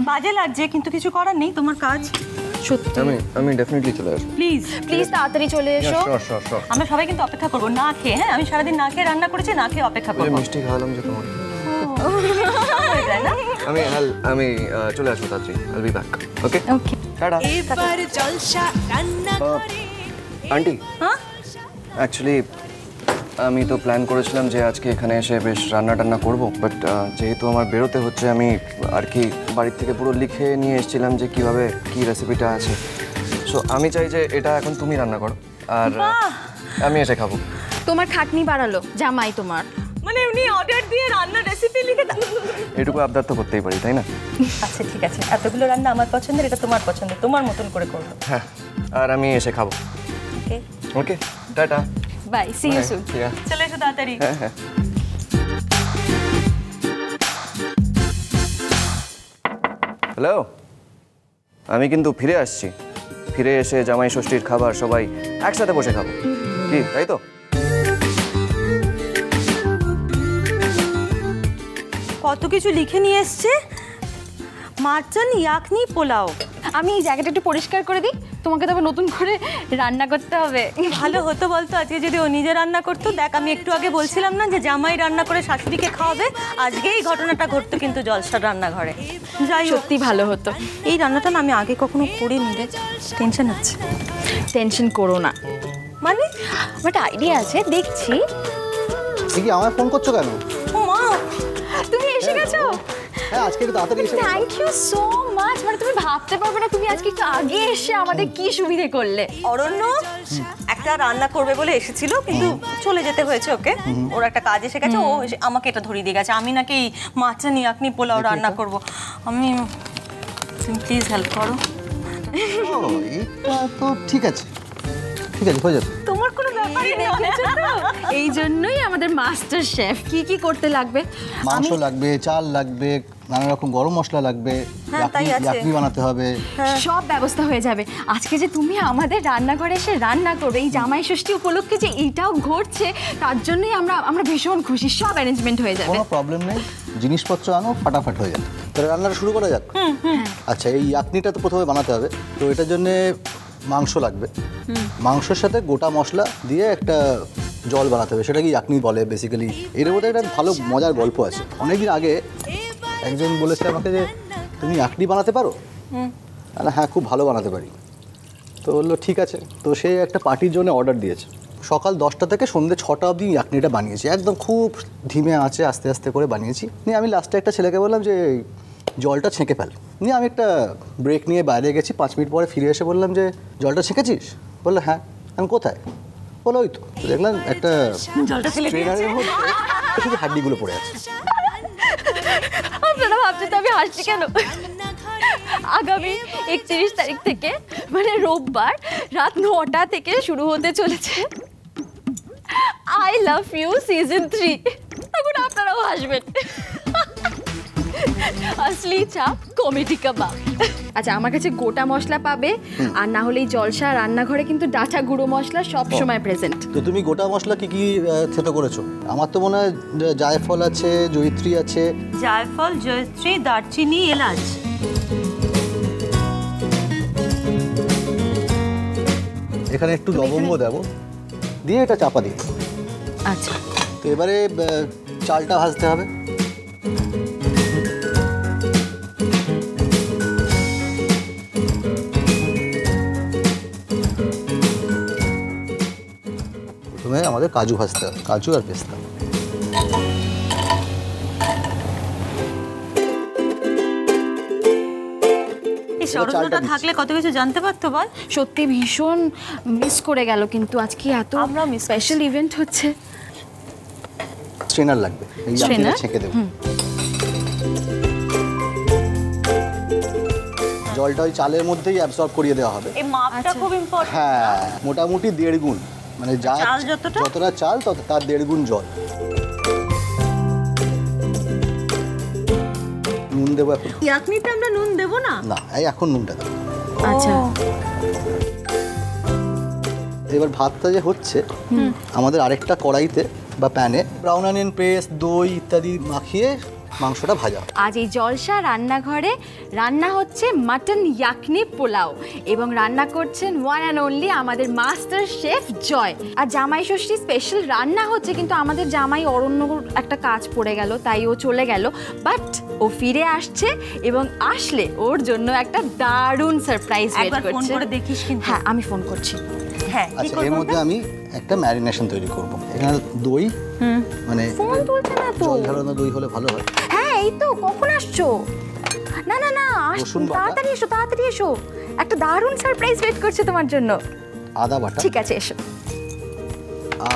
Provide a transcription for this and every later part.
বাজে লাগছে কিন্তু কিছু করার নেই, তোমার কাজ। সত্যি আমি ডেফিনেটলি চলে আসবো। প্লিজ তাড়াতাড়ি চলে এসো। শিওর। আমরা সবাই কিন্তু অপেক্ষা করবো না খেয়ে। হ্যাঁ, আমি সারাদিন না খেয়ে রান্না করেছি, না খেয়ে অপেক্ষা করবো। মিষ্টি খাওয়ালাম যে তোমাকে। আমি চলে আসবো তাড়াতাড়ি। আইল be back. Okay okay tata. এবার জলসা রান্না করে। আন্টি, হ্যাঁ অ্যাকচুয়ালি আমি তো প্ল্যান করেছিলাম যে আজকে এখানে এসে বেশ রান্না করবো, বাট যেহেতু আমার বেরোতে হচ্ছে, আমি আর কি বাড়ির থেকে পুরো লিখে নিয়ে এসেছিলাম যে কিভাবে কি রেসিপিটা আছে। সো আমি চাই যে এটা এখন তুমি রান্না করো আর আমি এসে খাবো। তোমার খাটনি বাড়ালো জামাই তোমার। মানে উনি অর্ডার দিয়ে রান্নার রেসিপি লিখে দেন। এটুকু আবদার তো করতেই পারি, তাই না? আচ্ছা ঠিক আছে, এতগুলো রান্না আমার পছন্দের, এটা তোমার পছন্দের, তোমার মতন করে করবো। হ্যাঁ, আর আমি এসে খাবো। Okay okay tata. Bye, see you soon. চলে এসো তাড়াতাড়ি। হ্যাঁ। হ্যালো, আমি কিন্তু ফিরে আসছি। ফিরে এসে জামাই ষষ্ঠীর খাবার সবাই একসাথে বসে খাবো, কি তাই তো? কত কিছু লিখে নিয়ে এসছে। মাটন ইয়াকনি পোলাও। আমি এই জায়গাটা একটু পরিষ্কার করে দিই, তোমাকে তবে নতুন করে রান্না করতে হবে। ভালো হতো বলতো আজকে যদি ও নিজে রান্না করতো। দেখ, আমি একটু আগে বলছিলাম না যে জামাই রান্না করে শাশুড়িকে খাওয়াবে, আজকে এই ঘটনাটা ঘটতো কিন্তু জলসার রান্নাঘরে। যাই হোক, সত্যি ভালো হতো। এই রান্নাটা না আমি আগে কখনো করিনি রে, টেনশন হচ্ছে। টেনশন করো না, মানে আমার একটা আইডিয়া আছে, দেখছি। কি আমায় ফোন করছো কেন? ও মা, তুমি এসে গেছো? হ্যাঁ, আজকে একটু তাড়াতাড়ি এসে গেছো। Thank you so much. মানে তুমি ভাবতে পারবে না, তুমি আজকে একটু আগে এসে আমাদের কি সুবিধে করলে। অরণ্য একটা রান্না করবে বলে এসেছিল, কিন্তু চলে যেতে হয়েছে ওকে। ওর একটা কাজ এসে গেছে, ও আমাকে এটা ধরিয়ে দিয়ে গেছে। আমি নাকি মাটন ইয়াকনি পোলাও রান্না করব। আমি, তুমি প্লিজ হেল্প করো। এটা তো ঠিক আছে হয়ে যাবে। তোমার কোনো ব্যাপারই নেই। এই জন্যই আমাদের মাস্টার শেফ। কি কি করতে লাগবে? মাংস লাগবে, চাল লাগবে, নানা রকম গরম মশলা লাগবে, ইয়াকনি বানাতে হবে। সব ব্যবস্থা হয়ে যাবে। আজকে যে তুমি আমাদের রান্নাঘরে এসে রান্না করবে, এই জামাই ষষ্ঠী উপলক্ষে যে এইটাও ঘটছে, তার জন্যই আমরা ভীষণ খুশি। সব অ্যারেঞ্জমেন্ট হয়ে যাবে, কোনো প্রবলেম নেই। জিনিসপত্র আনো, ফাটাফাট হয়ে যাবে। তাহলে রান্নাটা শুরু করা যাক। আচ্ছা, এই ইয়াকনিটা তো প্রথমে বানাতে হবে। তো এটার জন্য মাংস লাগবে। মাংসের সাথে গোটা মশলা দিয়ে একটা জল বানাতে হবে, সেটা কি ইয়াকনি বলে বেসিক্যালি। এর মধ্যে একটা ভালো মজার গল্প আছে। অনেকদিন আগে একজন বলেছে আমাকে যে তুমি ইয়াকনি বানাতে পারো? হ্যাঁ, খুব ভালো বানাতে পারি। তো বললো ঠিক আছে। তো সে একটা পার্টির জন্য অর্ডার দিয়েছে। সকাল 10টা থেকে সন্ধ্যে 6টা অবধি ইয়াকনিটা বানিয়েছি, একদম খুব ধিমে আঁচে আস্তে আস্তে করে বানিয়েছি। নিয়ে আমি লাস্টে একটা ছেলেকে বললাম যে জলটা ছেঁকে ফেল। নিয়ে আমি একটা ব্রেক নিয়ে বাইরে গেছি। 5 মিনিট পরে ফিরে এসে বললাম যে জলটা ছেঁকেছিস? বললো হ্যাঁ। আমি কোথায়? বলো ওই তো। দেখলাম একটা ট্রেনারের মধ্যে শুধু হাড্ডিগুলো পড়ে আছে। আপনারা ভাবছেন তো আমি হাসছি কেন? আগামী 31 তারিখ থেকে, মানে রোববার রাত 9টা থেকে শুরু হতে চলেছে আই লাভ ইউ সিজন 3। এখন আপনারাও হাসবেন। আসলি চাপ কমেডি কাবাব। আচ্ছা, আমার কাছে গোটা মশলা পাবে, আর না হলে এই জলসা রান্নাঘরে কিন্তু ডাটা গুঁড়ো মশলা সব সময় প্রেজেন্ট। তো তুমি গোটা মশলা কি কি থেতো করেছো? আমার তো মনে হয় জায়ফল আছে, জয়িত্রী আছে। জায়ফল, জয়িত্রী, দারচিনি, এলাচ। এখানে একটু লবঙ্গ দেবো, দিয়ে এটা চাপা দিই। আচ্ছা, তো এবারে চালটা ভাজতে হবে। প্রথমে আমাদের কাজু ভাজতে হবে, কাজু আর পেস্তা। এই শরৎটা থাকলে কত কিছু জানতে পারতো বল। সত্যি ভীষণ মিস করে গেল, কিন্তু আজকে এত আমরাও miss স্পেশাল ইভেন্ট হচ্ছে। স্ট্রেনার লাগবে, এই ইয়াকনিটা ছেঁকে দেবো। জলটা ওই চালের মধ্যেই অ্যাবসর্ব করিয়ে দেওয়া হবে। এই মাপটা খুব ইম্পর্টেন্ট। হ্যাঁ, মোটামুটি 1.5 গুণ, মানে চাল যতটা চাল তার 1.5 গুণ জল। নুন দেবো এখন। ইয়াকনিতে আমরা নুন দেবো না? না, এই এখন নুনটা দেবো। আচ্ছা, এবার ভাতটা যে হচ্ছে, আমাদের আরেকটা কড়াইতে বা প্যানে ব্রাউন অনিয়ন পেস্ট, দই ইত্যাদি মাখিয়ে মাংসটা ভাজা হবে। আজ এই জলসা রান্নাঘরে রান্না হচ্ছে মাটন ইয়াকনি পোলাও এবং রান্না করছেন ওয়ান অ্যান্ড অনলি আমাদের মাস্টার শেফ জয়। আর জামাই ষষ্ঠী স্পেশাল রান্না হচ্ছে, কিন্তু আমাদের জামাই অরণ্যর একটা কাজ পড়ে গেল, তাই ও চলে গেল, বাট ও ফিরে আসছে এবং আসলে ওর জন্য একটা দারুণ সারপ্রাইজ ওয়েট একবার ফোন করছে। করে দেখিস কিন্তু। হ্যাঁ, আমি ফোন করছি। হ্যাঁ, কি আচ্ছা, করবো এর মধ্যে ওটা? আমি একটা ম্যারিনেশন তৈরি করব। এখানে দই, মানে ফোন তুলছে না তো। জল ঝরানো দই হলে ভালো হয়। হ্যাঁ, এই তো কখন আসছো? না না না, রসুন বাটা। তাড়াতাড়ি এসো, তাড়াতাড়ি এসো, একটা দারুণ সারপ্রাইজ ওয়েট করছে তোমার জন্য। আদা বাটা, ঠিক আছে, এসো।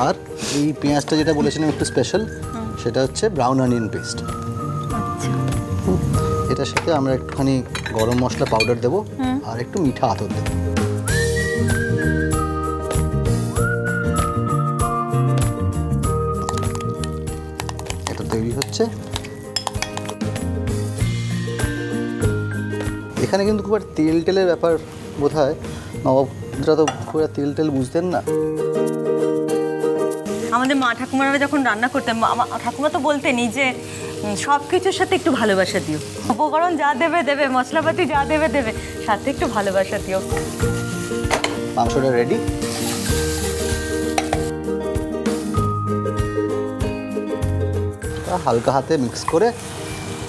আর এই পেঁয়াজটা যেটা বলেছিলাম একটু স্পেশাল, সেটা হচ্ছে ব্রাউন অনিয়ন পেস্ট। এটার সাথে আমরা একটুখানি গরম মশলা পাউডার দেবো আর একটু মিঠা আতর দেবো। এটা তৈরি হচ্ছে। এখানে কিন্তু খুব আর তেল টেলের ব্যাপার বোধ হয়, নবাবরা তো খুব আর তেল টেল বুঝতেন না। আমাদের মা ঠাকুমারা যখন রান্না করতেন, ঠাকুমা তো বলতেনই যে সব কিছুর সাথে একটু ভালোবাসা দিও, উপকরণ যা দেবে দেবে, মশলাপাতি যা দেবে দেবে, সাথে একটু ভালোবাসা দিও। মাংসটা রেডি। হালকা হাতে মিক্স করে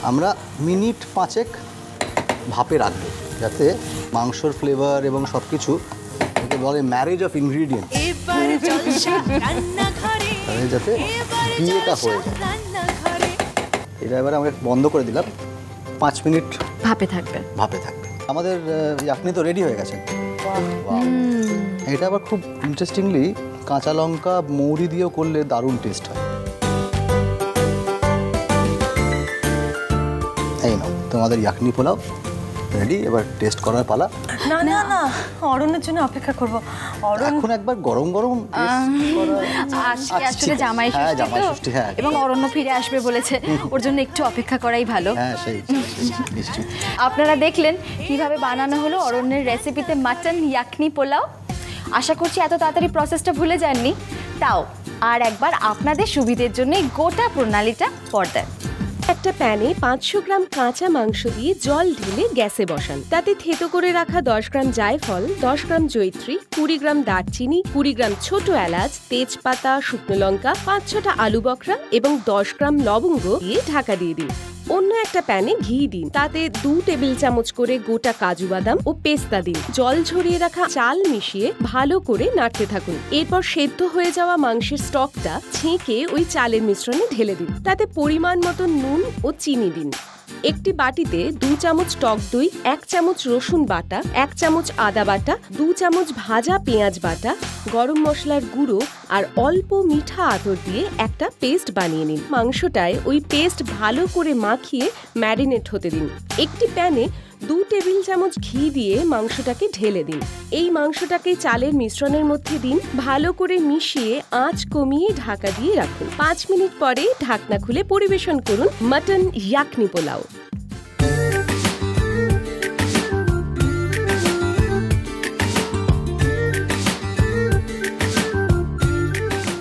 আমরা মিনিট 5 ভাপে রাখবো, যাতে মাংসর ফ্লেভার এবং সব কিছু বলে ম্যারেজ অফ ইনগ্রিডিয়েন্ট, এবার জলসা রান্নাঘরে যাতে এবার বিয়েটা জলসা হয়ে যায়। রান্নাঘরে এটা এবার আমরা বন্ধ করে দিলাম, 5 মিনিট ভাপে থাকবে। ভাপে থাকবে। আমাদের ইয়াকনি তো রেডি হয়ে গেছে। Wow! এটা আবার খুব ইন্টারেস্টিংলি কাঁচা লঙ্কা মৌরি দিয়েও করলে দারুণ টেস্ট হয়। এই নাও তোমাদের ইয়াকনি পোলাও রেডি, এবার টেস্ট করার পালা। না না না, অরণ্যের জন্য অপেক্ষা করব। অরণ্য এখন একবার গরম গরম taste করা। আজকে আচ্ছা, আসলে ঠিক আছে। জামাই হ্যাঁ, ষষ্ঠী জামাই তো, ষষ্ঠী, হ্যাঁ। এবং অরণ্য ফিরে আসবে বলেছে, ওর জন্য একটু অপেক্ষা করাই ভালো। হ্যাঁ, সেই নিশ্চয়ই। আপনারা দেখলেন কিভাবে বানানো হলো অরণ্যের রেসিপিতে মাটন ইয়াকনি পোলাও। আশা করছি এত তাড়াতাড়ি প্রসেসটা ভুলে যাননি। তাও আর একবার আপনাদের সুবিধের জন্য এই গোটা প্রণালীটা পর্দায়। একটা প্যানে 500 গ্রাম কাঁচা মাংস দিয়ে জল ঢেলে গ্যাসে বসান। তাতে থেতো করে রাখা 10 গ্রাম জায়ফল, 10 গ্রাম জয়িত্রী, 20 গ্রাম দারচিনি, 20 গ্রাম ছোট এলাচ, তেজপাতা, শুকনো লঙ্কা, 5-6টা আলু বকরা এবং 10 গ্রাম লবঙ্গ দিয়ে ঢাকা দিয়ে দিন। অন্য একটা প্যানে ঘি দিন, তাতে 2 টেবিল চামচ করে গোটা কাজু বাদাম ও পেস্তা দিন। জল ঝরিয়ে রাখা চাল মিশিয়ে ভালো করে নাড়তে থাকুন। এরপর সেদ্ধ হয়ে যাওয়া মাংসের স্টকটা ছেঁকে ওই চালের মিশ্রণে ঢেলে দিন। তাতে পরিমাণ মতো নুন ও চিনি দিন। একটি বাটিতে 2 চামচ টক দই, 1 চামচ রসুন বাটা, 1 চামচ আদা বাটা, 2 চামচ ভাজা পেঁয়াজ বাটা, গরম মশলার গুঁড়ো আর অল্প মিঠা আতর দিয়ে একটা পেস্ট বানিয়ে নিন। মাংসটায় ওই পেস্ট ভালো করে মাখিয়ে ম্যারিনেট হতে দিন। একটি প্যানে 2 টেবিল চামচ ঘি দিয়ে মাংসটাকে ঢেলে দিন। এই মাংসটাকে চালের মিশ্রণের মধ্যে দিন, ভালো করে মিশিয়ে আঁচ কমিয়ে ঢাকা দিয়ে রাখুন। 5 মিনিট পরে ঢাকনা খুলে পরিবেশন করুন মাটন ইয়াকনি পোলাও।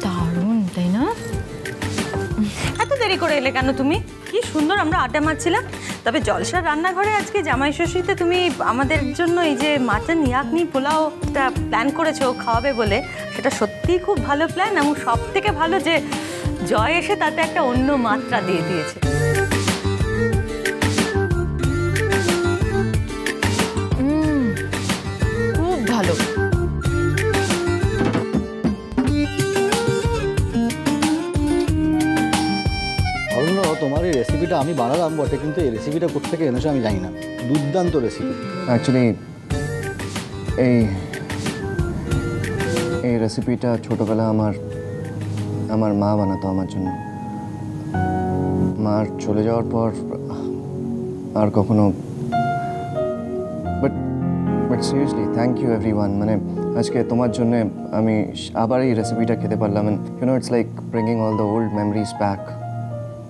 দারুণ, তাই না? এত দেরি করে এলে কেন তুমি? কি সুন্দর আমরা আড্ডা মারছিলাম। তবে জলসার রান্নাঘরে আজকে জামাই ষষ্ঠীতে তুমি আমাদের জন্য এই যে মাটন ইয়াকনি পোলাওটা প্ল্যান করেছো খাওয়াবে বলে, সেটা সত্যিই খুব ভালো প্ল্যান, এবং সব থেকে ভালো যে জয় এসে তাতে একটা অন্য মাত্রা দিয়ে দিয়েছে। খুব ভালো। অরণ্য, তোমার এই রেসিপিটা আমি বানালাম বটে, কিন্তু এই রেসিপিটা কোথেকে এনেছো আমি জানি না। দুর্দান্ত রেসিপি। অ্যাকচুয়ালি এই রেসিপিটা ছোটোবেলা আমার মা বানাতো আমার জন্য। মার চলে যাওয়ার পর আর কখনো, but seriously thank you everyone. মানে আজকে তোমার জন্য আমি আবার এই রেসিপিটা খেতে পারলাম। And it's like bringing all the old memories back.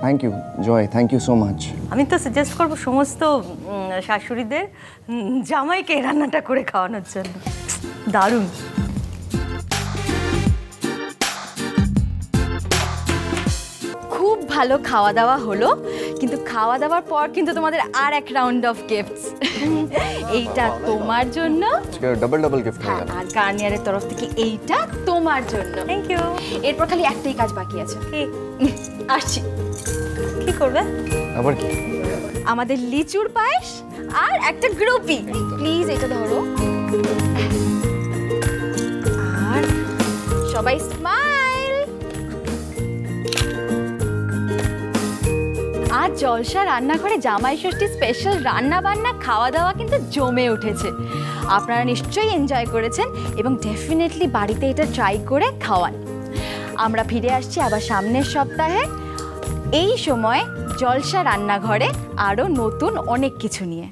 Thank you Joy, thank you so much. আমি তো সাজেস্ট করবো সমস্ত শাশুড়িদের জামাইকে এই রান্নাটা করে খাওয়ানোর জন্য। দারুণ। খুব ভালো খাওয়া দাওয়া হলো, কিন্তু খাওয়া দাওয়ার পর কিন্তু তোমাদের আর এক রাউন্ড অফ গিফটস। এইটা তোমার জন্য, ডাবল ডাবল গিফট হয়ে গেল। আর গার্নিয়ারের তরফ থেকে এইটা তোমার জন্য। Thank you. এরপর খালি একটাই কাজ বাকি আছে। কি আসছি। কি করবে? আবার কি? আমাদের লিচুর পায়েস আর একটা গ্রুপি। প্লিজ এটা ধরো। আর সবাই স্মাইল। আজ জলসা রান্নাঘরে জামাই ষষ্ঠী স্পেশাল রান্না বান্না খাওয়া দাওয়া কিন্তু জমে উঠেছে। আপনারা নিশ্চয়ই এনজয় করেছেন এবং ডেফিনেটলি বাড়িতে এটা ট্রাই করে খাওয়ান। আমরা ফিরে আসছি আবার সামনের সপ্তাহে এই সময় জলসা রান্নাঘরে আরও নতুন অনেক কিছু নিয়ে।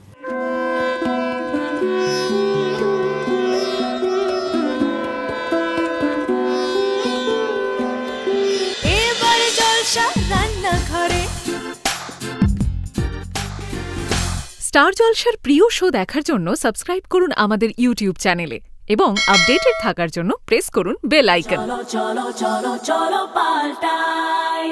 এবার জলসা রান্নাঘরে। স্টার জলসার প্রিয় শো দেখার জন্য সাবস্ক্রাইব করুন আমাদের ইউটিউব চ্যানেলে এবং আপডেটেড থাকার জন্য প্রেস করুন বেল আইকন। চলো চলো চলো চলো পাল্টাই।